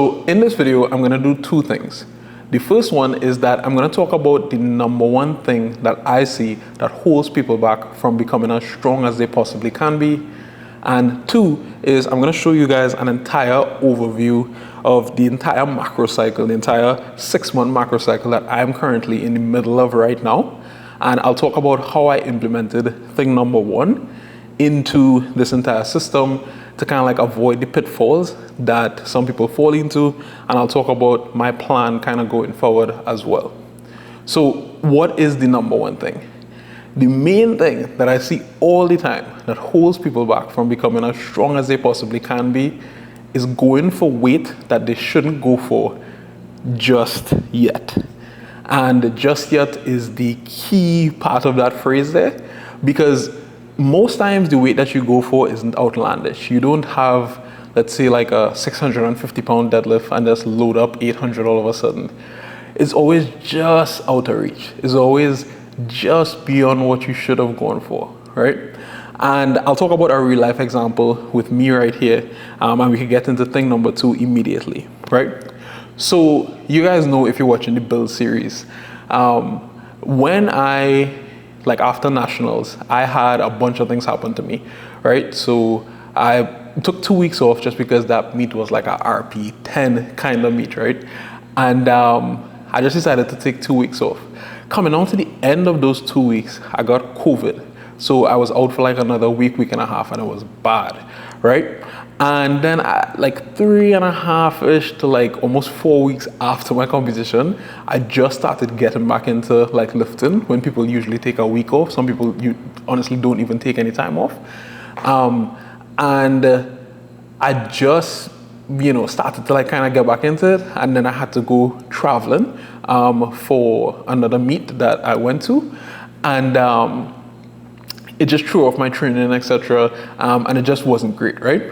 So in this video, I'm going to do two things. The first one is that I'm going to talk about the number one thing that I see that holds people back from becoming as strong as they possibly can be. And two is I'm going to show you guys an entire overview of the entire macro cycle, the entire 6-month macro cycle that I'm currently in the middle of right now. And I'll talk about how I implemented thing number one into this entire system to kind of like avoid the pitfalls that some people fall into. And I'll talk about my plan kind of going forward as well. So what is the number one thing? The main thing that I see all the time that holds people back from becoming as strong as they possibly can be is going for weight that they shouldn't go for just yet. And just yet is the key part of that phrase there, because most times the weight that you go for isn't outlandish. You don't have, let's say, like a 650-pound deadlift and just load up 800 all of a sudden. It's always just out of reach. It's always just beyond what you should have gone for, right? And I'll talk about a real life example with me right here, and we can get into thing number two immediately, right? So you guys know, if you're watching the Build series, when after nationals, I had a bunch of things happen to me, right? So I took 2 weeks off just because that meet was like a RP 10 kind of meet, right? And I just decided to take 2 weeks off. Coming on to the end of those 2 weeks, I got COVID. So I was out for like another week and a half, and it was bad, right? And then like 3.5-ish to like almost 4 weeks after my competition, I just started getting back into like lifting, when people usually take a week off. Some people honestly don't even take any time off. And I just, started to like kind of get back into it. And then I had to go traveling for another meet that I went to. And it just threw off my training, etc. And it just wasn't great, right?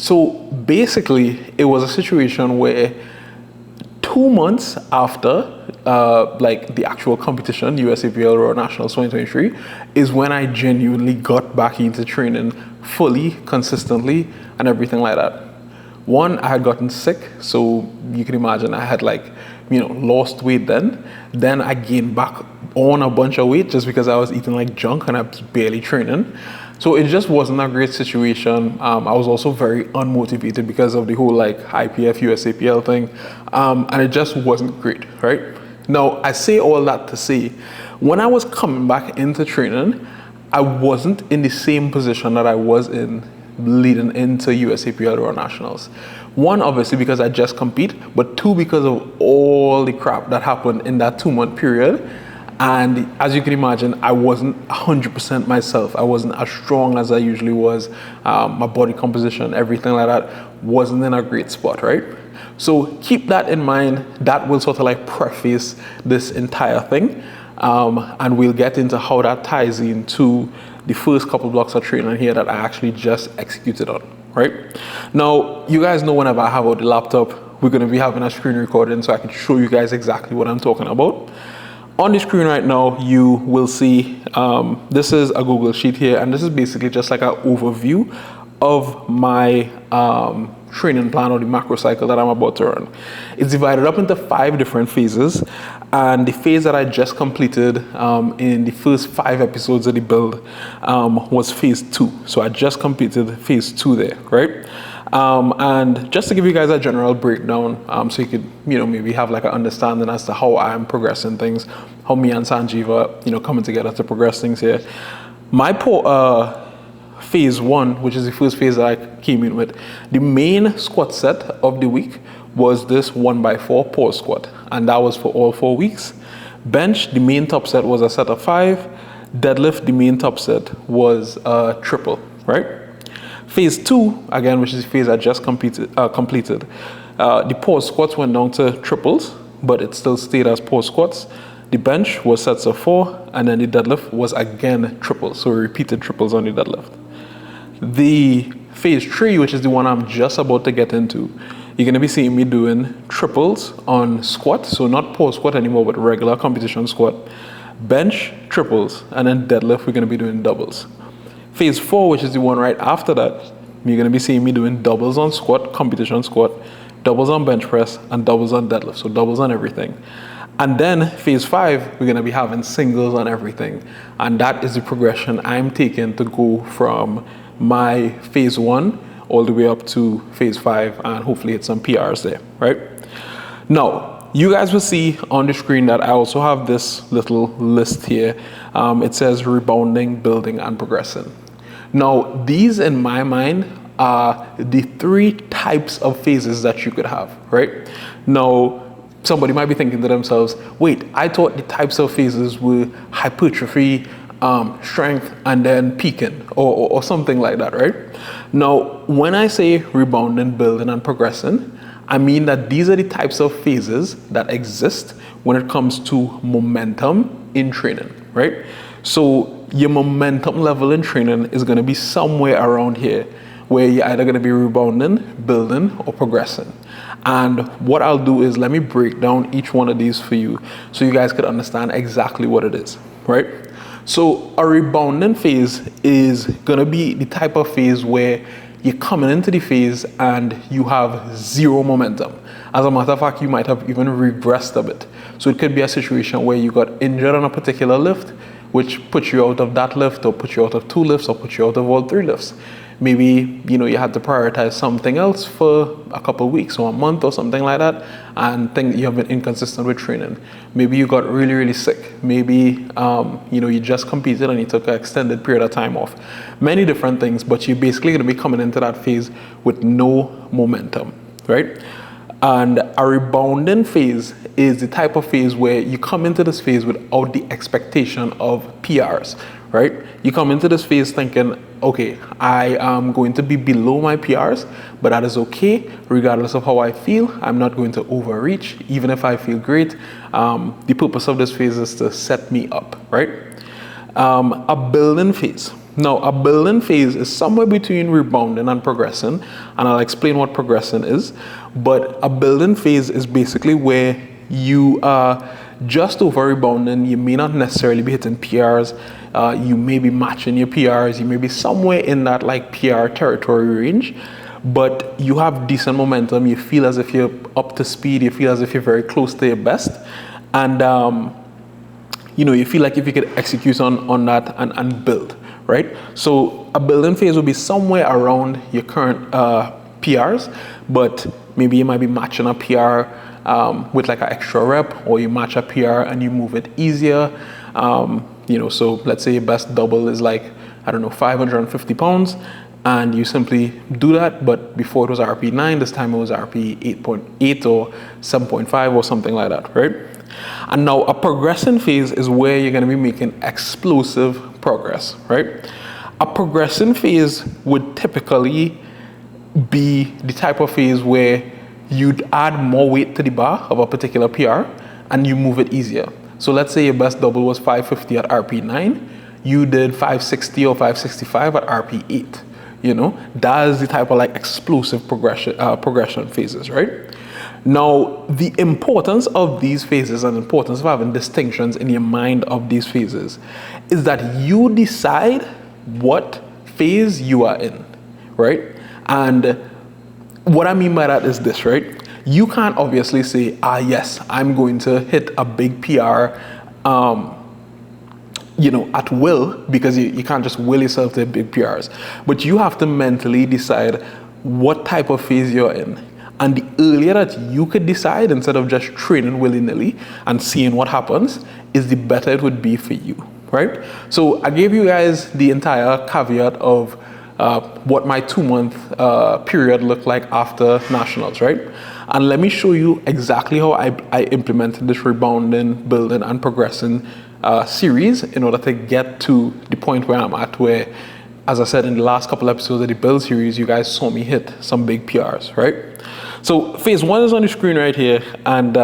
So basically, it was a situation where 2 months after like the actual competition, USAPL Raw Nationals 2023, is when I genuinely got back into training fully, consistently, and everything like that. One, I had gotten sick, so you can imagine I had lost weight then. Then I gained back on a bunch of weight just because I was eating like junk and I was barely training. So it just wasn't a great situation. I was also very unmotivated because of the whole like IPF USAPL thing. And it just wasn't great, right? Now, I say all that to say, when I was coming back into training, I wasn't in the same position that I was in leading into USAPL Raw Nationals. One, obviously because I just compete, but two, because of all the crap that happened in that 2-month period. And as you can imagine, I wasn't 100% myself. I wasn't as strong as I usually was. My body composition, everything like that, wasn't in a great spot, right? So keep that in mind. That will sort of like preface this entire thing. And we'll get into how that ties into the first couple blocks of training here that I actually just executed on, right? Now, you guys know whenever I have out the laptop, we're going to be having a screen recording so I can show you guys exactly what I'm talking about. On the screen right now, you will see this is a Google Sheet here, and this is basically just like an overview of my training plan or the macro cycle that I'm about to run. It's divided up into 5 different phases, and the phase that I just completed in the first 5 episodes of the build was phase 2. So I just completed phase 2 there, right? And just to give you guys a general breakdown, so you could, maybe have like an understanding as to how I'm progressing things, how me and Sanjeeva, coming together to progress things here. My phase 1, which is the first phase that I came in with, the main squat set of the week was this 1x4 pause squat, and that was for all 4 weeks. Bench, the main top set was a set of 5. Deadlift, the main top set was a triple, right? Phase 2, again, which is the phase I just completed, the pause squats went down to triples, but it still stayed as pause squats. The bench was sets of 4, and then the deadlift was again triples, so we repeated triples on the deadlift. The phase 3, which is the one I'm just about to get into, you're going to be seeing me doing triples on squat, so not pause squat anymore, but regular competition squat. Bench, triples, and then deadlift, we're going to be doing doubles. Phase 4, which is the one right after that, you're going to be seeing me doing doubles on squat, competition squat, doubles on bench press, and doubles on deadlift. So doubles on everything. And then phase 5, we're gonna be having singles on everything. And that is the progression I'm taking to go from my phase 1 all the way up to phase 5 and hopefully hit some PRs there, right? Now, you guys will see on the screen that I also have this little list here. It says rebounding, building, and progressing. Now, these in my mind are the 3 types of phases that you could have, right? Now, somebody might be thinking to themselves, wait, I thought the types of phases were hypertrophy, strength, and then peaking, or something like that, right? Now, when I say rebounding, building, and progressing, I mean that these are the types of phases that exist when it comes to momentum in training, right? So your momentum level in training is gonna be somewhere around here, where you're either gonna be rebounding, building, or progressing. And what I'll do is let me break down each one of these for you so you guys could understand exactly what it is, right? So a rebounding phase is gonna be the type of phase where you're coming into the phase and you have 0 momentum. As a matter of fact, you might have even regressed a bit. So it could be a situation where you got injured on a particular lift, which puts you out of that lift, or puts you out of 2 lifts, or puts you out of all 3 lifts. Maybe, you had to prioritize something else for a couple of weeks or a month or something like that, and think you have been inconsistent with training. Maybe you got really, really sick. Maybe, you just competed and you took an extended period of time off. Many different things, but you're basically going to be coming into that phase with no momentum, right? And a rebounding phase is the type of phase where you come into this phase without the expectation of PRs, right? You come into this phase thinking, okay, I am going to be below my PRs, but that is okay, regardless of how I feel. I'm not going to overreach, even if I feel great. The purpose of this phase is to set me up, right? A building phase. Now, a building phase is somewhere between rebounding and progressing, and I'll explain what progressing is. But a building phase is basically where you are just over rebounding. You may not necessarily be hitting PRs. You may be matching your PRs. You may be somewhere in that like PR territory range, but you have decent momentum. You feel as if you're up to speed. You feel as if you're very close to your best, and you feel like if you could execute on that and build, right? So a building phase will be somewhere around your current PRs, but maybe you might be matching a PR with like an extra rep, or you match a PR and you move it easier. So let's say your best double is like, 550 pounds, and you simply do that, but before it was RP 9, this time it was RP 8.8 or 7.5 or something like that, right? And now a progression phase is where you're gonna be making explosive progress, right? A progression phase would typically be the type of phase where you'd add more weight to the bar of a particular PR and you move it easier. So let's say your best double was 550 at RP 9, you did 560 or 565 at RP 8. That is the type of like explosive progression phases, right? Now, the importance of these phases and the importance of having distinctions in your mind of these phases is that you decide what phase you are in, right? And what I mean by that is this, right? You can't obviously say, yes, I'm going to hit a big PR, at will, because you can't just will yourself to big PRs. But you have to mentally decide what type of phase you're in. And the earlier that you could decide, instead of just training willy-nilly and seeing what happens, is the better it would be for you, right? So I gave you guys the entire caveat of what my 2-month period looked like after nationals, right? And let me show you exactly how I implemented this rebounding, building, and progressing series in order to get to the point where I'm at, where, as I said in the last couple episodes of the build series, you guys saw me hit some big PRs, right? So phase 1 is on the screen right here, and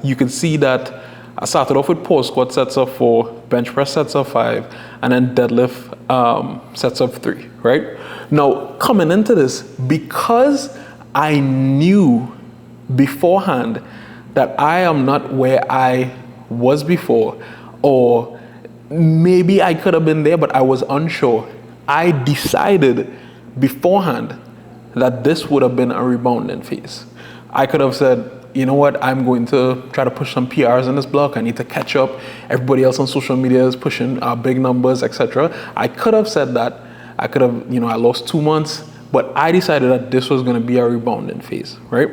you can see that I started off with pause squat sets of 4, bench press sets of 5, and then deadlift sets of 3, right? Now, coming into this, because I knew beforehand that I am not where I was before, or maybe I could have been there, but I was unsure, I decided beforehand that this would have been a rebounding phase. I could have said, you know what, I'm going to try to push some PRs in this block. I need to catch up. Everybody else on social media is pushing big numbers, etc. I could have said that. I could have, I lost 2 months, but I decided that this was going to be a rebounding phase, right?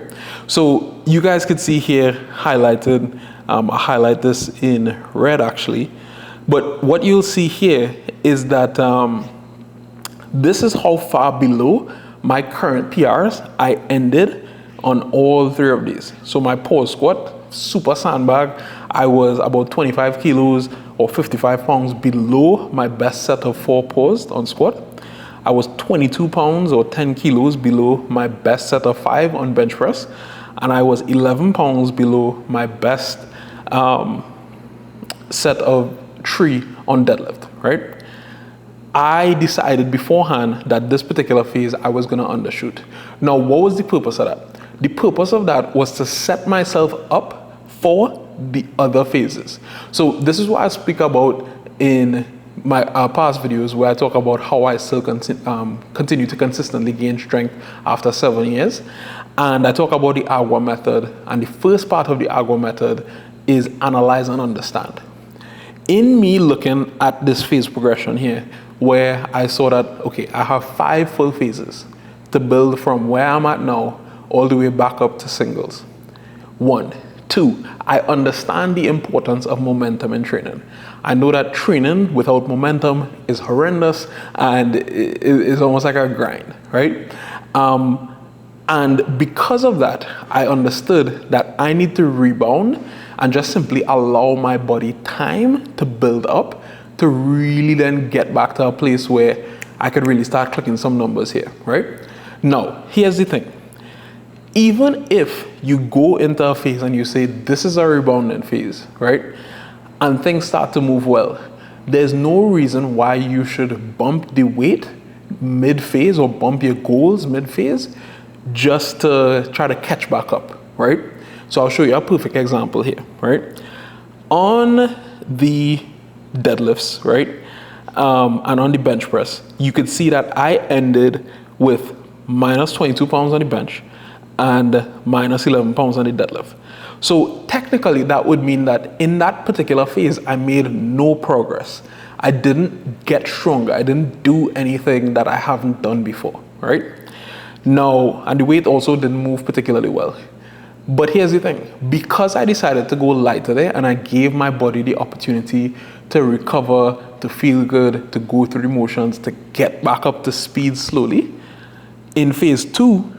So you guys could see here highlighted, I highlight this in red actually, but what you'll see here is that this is how far below my current PRs I ended on all 3 of these. So my pause squat, super sandbag, I was about 25 kilos or 55 pounds below my best set of 4 paused on squat. I was 22 pounds or 10 kilos below my best set of 5 on bench press. And I was 11 pounds below my best set of 3 on deadlift, right? I decided beforehand that this particular phase I was gonna undershoot. Now, what was the purpose of that? The purpose of that was to set myself up for the other phases. So this is what I speak about in my past videos, where I talk about how I still continue to consistently gain strength after 7 years. And I talk about the AGWA method. And the first part of the AGWA method is analyze and understand. In me looking at this phase progression here, where I saw that, okay, I have 5 full phases to build from where I'm at now all the way back up to singles. 1. 2, I understand the importance of momentum in training. I know that training without momentum is horrendous and it's almost like a grind, right? And because of that, I understood that I need to rebound and just simply allow my body time to build up to really then get back to a place where I could really start clicking some numbers here, right? Now, here's the thing. Even if you go into a phase and you say, this is a rebounding phase, right? And things start to move well, there's no reason why you should bump the weight mid-phase or bump your goals mid-phase just to try to catch back up, right? So I'll show you a perfect example here, right? On the deadlifts, right? And on the bench press, you could see that I ended with minus 22 pounds on the bench and minus 11 pounds on the deadlift. So technically that would mean that in that particular phase, I made no progress. I didn't get stronger. I didn't do anything that I haven't done before, right? Now, and the weight also didn't move particularly well. But here's the thing, because I decided to go lighter there and I gave my body the opportunity to recover, to feel good, to go through the motions, to get back up to speed slowly, in phase 2,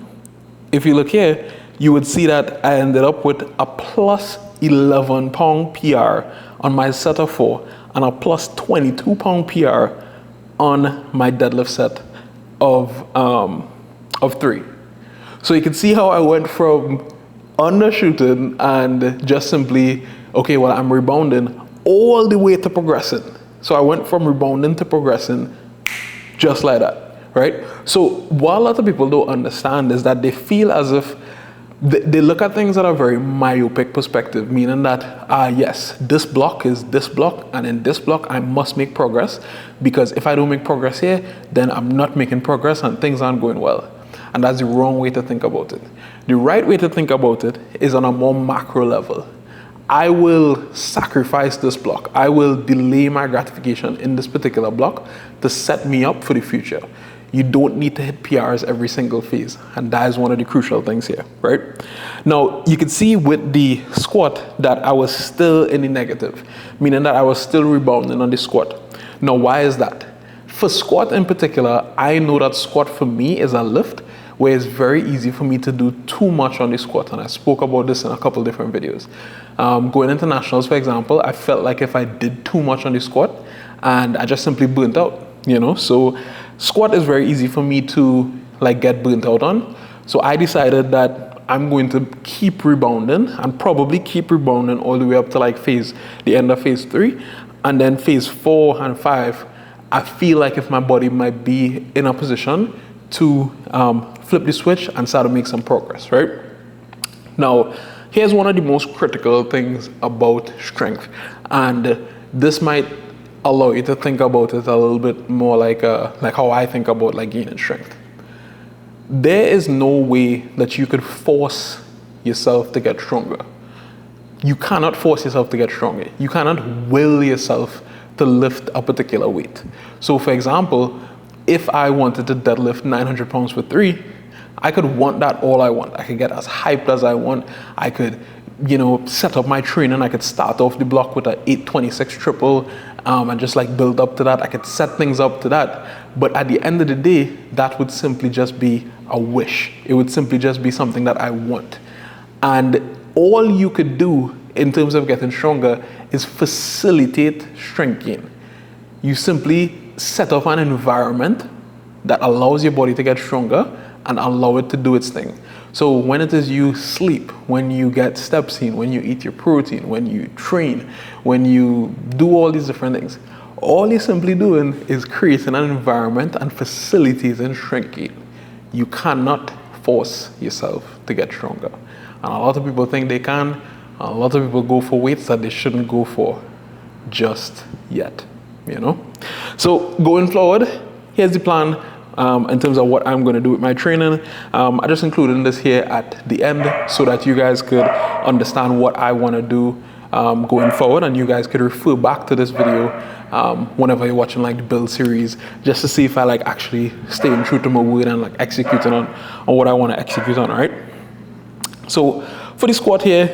if you look here, you would see that I ended up with a plus 11 pound PR on my set of 4 and a plus 22 pound PR on my deadlift set of 3. So you can see how I went from undershooting and just simply, okay, well, I'm rebounding, all the way to progressing. So I went from rebounding to progressing just like that, right? So what a lot of people don't understand is that they feel as if they look at things at a very myopic perspective, meaning that, yes, this block is this block, and in this block, I must make progress, because if I don't make progress here, then I'm not making progress and things aren't going well. And that's the wrong way to think about it. The right way to think about it is on a more macro level. I will sacrifice this block. I will delay my gratification in this particular block to set me up for the future. You don't need to hit PRs every single phase. And that is one of the crucial things here, right? Now, you can see with the squat that I was still in the negative, meaning that I was still rebounding on the squat. Now, why is that? For squat in particular, I know that squat for me is a lift where it's very easy for me to do too much on the squat. And I spoke about this in a couple different videos. Going into nationals, for example, I felt like if I did too much on the squat, and I just simply burnt out, So squat is very easy for me to get burnt out on. So I decided that I'm going to keep rebounding and probably keep rebounding all the way up to the end of phase 3. And then phase 4 and 5, I feel like if my body might be in a position to flip the switch and start to make some progress, right? Now, here's one of the most critical things about strength. And this might allow you to think about it a little bit more like how I think about gaining strength. There is no way that you could force yourself to get stronger. You cannot force yourself to get stronger. You cannot will yourself to lift a particular weight. So for example, if I wanted to deadlift 900 pounds for 3, I could want that all I want. I could get as hyped as I want. I could, set up my training. I could start off the block with an 826 triple and just like build up to that. I could set things up to that. But at the end of the day, that would simply just be a wish. It would simply just be something that I want. And all you could do in terms of getting stronger is facilitate strength gain. You simply set up an environment that allows your body to get stronger and allow it to do its thing. So when it is you sleep, when you get steps in, when you eat your protein, when you train, when you do all these different things, all you're simply doing is creating an environment and facilitating strength gain. You cannot force yourself to get stronger. And a lot of people think they can. A lot of people go for weights that they shouldn't go for just yet, So going forward, here's the plan in terms of what I'm going to do with my training. I just included this here at the end so that you guys could understand what I want to do going forward, and you guys could refer back to this video whenever you're watching like the build series, just to see if I like actually staying true to my word and like executing on what I want to execute on, right? So for the squat here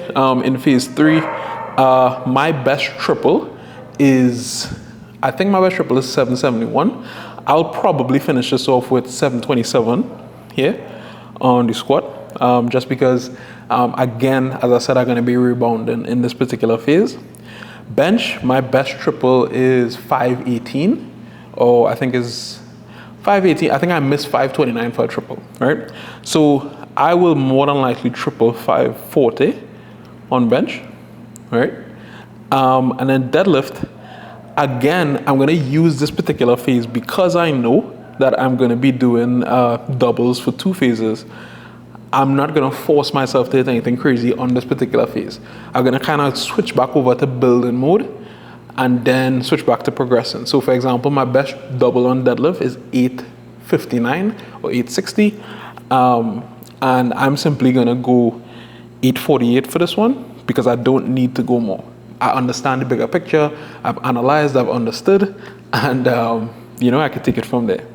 in phase 3, my best triple is, I think my best triple is 771. I'll probably finish this off with 727 here on the squat, just because, again, as I said, I'm going to be rebounding in this particular phase. Bench, my best triple is 518, or I think is 518. I think I missed 529 for a triple, right? So I will more than likely triple 540 on bench, right? And then deadlift, again, I'm gonna use this particular phase because I know that I'm gonna be doing doubles for 2 phases. I'm not gonna force myself to hit anything crazy on this particular phase. I'm gonna kind of switch back over to building mode and then switch back to progressing. So for example, my best double on deadlift is 859 or 860. And I'm simply gonna go 848 for this one because I don't need to go more. I understand the bigger picture, I've analyzed, I've understood, and I can take it from there.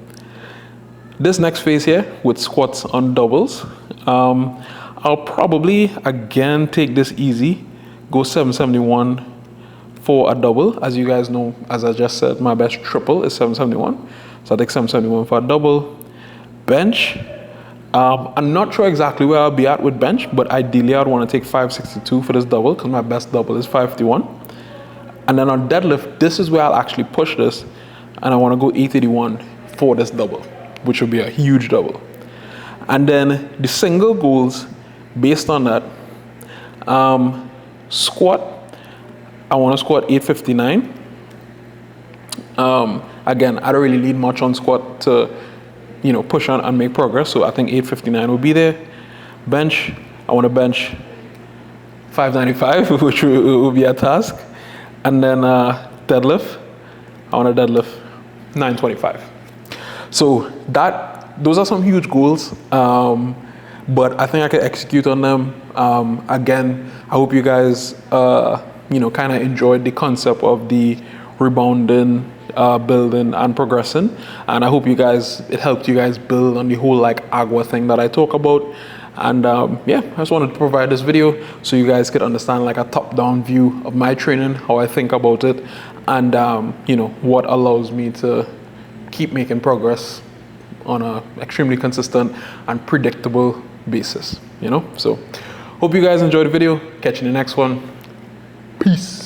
This next phase here with squats on doubles, I'll probably again take this easy, go 771 for a double. As you guys know, as I just said, my best triple is 771. So I take 771 for a double. Bench, I'm not sure exactly where I'll be at with bench, but ideally I'd want to take 562 for this double because my best double is 551. And then on deadlift, this is where I'll actually push this, and I want to go 881 for this double, which would be a huge double. And then the single goals based on that, squat, I want to squat 859. Again, I don't really need much on squat to push on and make progress. So I think 859 will be there. Bench, I want to bench 595, which will be a task. And then deadlift, I want to deadlift 925. So those are some huge goals, but I think I can execute on them. Again, I hope you guys, kind of enjoyed the concept of the rebounding, building and progressing, and I hope it helped you guys build on the whole like agua thing that I talk about. And I just wanted to provide this video so you guys could understand like a top-down view of my training, how I think about it, and what allows me to keep making progress on a extremely consistent and predictable basis. So hope you guys enjoyed the video. Catch you in the next one. Peace.